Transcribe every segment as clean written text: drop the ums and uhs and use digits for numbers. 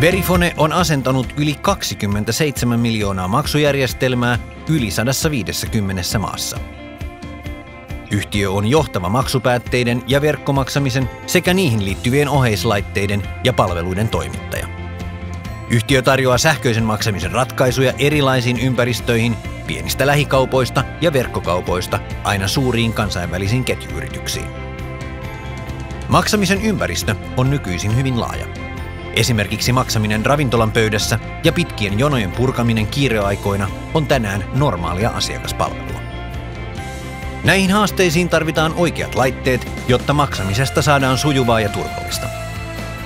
Verifone on asentanut yli 27 miljoonaa maksujärjestelmää yli 150 maassa. Yhtiö on johtava maksupäätteiden ja verkkomaksamisen sekä niihin liittyvien oheislaitteiden ja palveluiden toimittaja. Yhtiö tarjoaa sähköisen maksamisen ratkaisuja erilaisiin ympäristöihin, pienistä lähikaupoista ja verkkokaupoista aina suuriin kansainvälisiin ketjuyrityksiin. Maksamisen ympäristö on nykyisin hyvin laaja. Esimerkiksi maksaminen ravintolan pöydässä ja pitkien jonojen purkaminen kiireaikoina on tänään normaalia asiakaspalvelua. Näihin haasteisiin tarvitaan oikeat laitteet, jotta maksamisesta saadaan sujuvaa ja turvallista.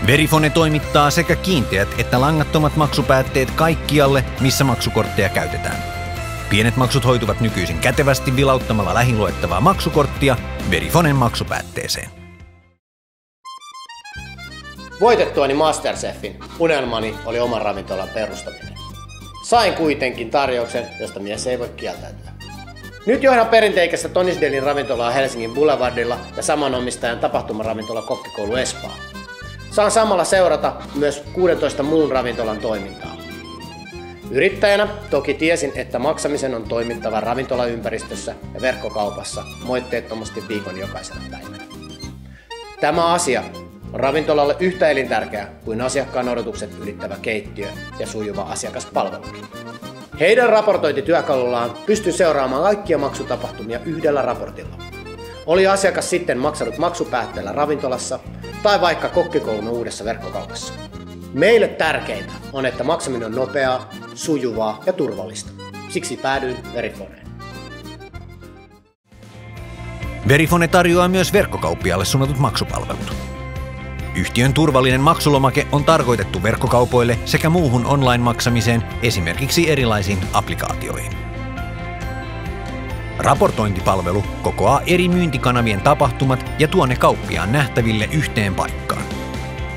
Verifone toimittaa sekä kiinteät että langattomat maksupäätteet kaikkialle, missä maksukortteja käytetään. Pienet maksut hoituvat nykyisin kätevästi vilauttamalla lähiluettavaa maksukorttia Verifonen maksupäätteeseen. Voitettuani Masterchefin unelmani oli oman ravintolan perustaminen. Sain kuitenkin tarjouksen, josta mies ei voi kieltäytyä. Nyt johdan perinteikästä Tonisdelin ravintolaa Helsingin Boulevardilla ja saman omistajan tapahtumaravintola Kokkikoulu Espaa. Saan samalla seurata myös 16 muun ravintolan toimintaa. Yrittäjänä toki tiesin, että maksamisen on toimittava ravintolaympäristössä ja verkkokaupassa moitteettomasti viikon jokaisena päivänä. Tämä asia on ravintolalle yhtä elintärkeä kuin asiakkaan odotukset ylittävä keittiö ja sujuva asiakaspalvelukin. Heidän raportointityökalullaan pystyn seuraamaan kaikkia maksutapahtumia yhdellä raportilla. Oli asiakas sitten maksanut maksupäätteellä ravintolassa tai vaikka Kokkikoulun uudessa verkkokaupassa. Meille tärkeintä on, että maksaminen on nopeaa, sujuvaa ja turvallista. Siksi päädyin Verifoneen. Verifone tarjoaa myös verkkokauppialle suunnatut maksupalvelut. Yhtiön turvallinen maksulomake on tarkoitettu verkkokaupoille sekä muuhun online-maksamiseen, esimerkiksi erilaisiin applikaatioihin. Raportointipalvelu kokoaa eri myyntikanavien tapahtumat ja tuo ne kauppiaan nähtäville yhteen paikkaan.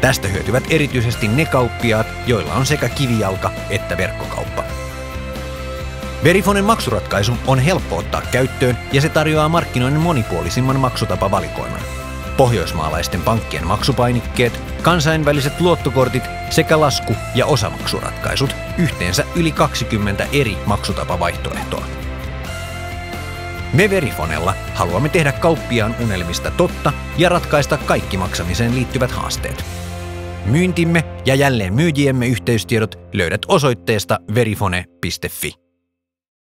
Tästä hyötyvät erityisesti ne kauppiaat, joilla on sekä kivijalka että verkkokauppa. Verifonen maksuratkaisu on helppo ottaa käyttöön ja se tarjoaa markkinoinnin monipuolisimman maksutapavalikoiman. Pohjoismaalaisten pankkien maksupainikkeet, kansainväliset luottokortit sekä lasku- ja osamaksuratkaisut, yhteensä yli 20 eri maksutapavaihtoehtoa. Me Verifonella haluamme tehdä kauppiaan unelmista totta ja ratkaista kaikki maksamiseen liittyvät haasteet. Myyntimme ja jälleen myyjiemme yhteystiedot löydät osoitteesta verifone.fi.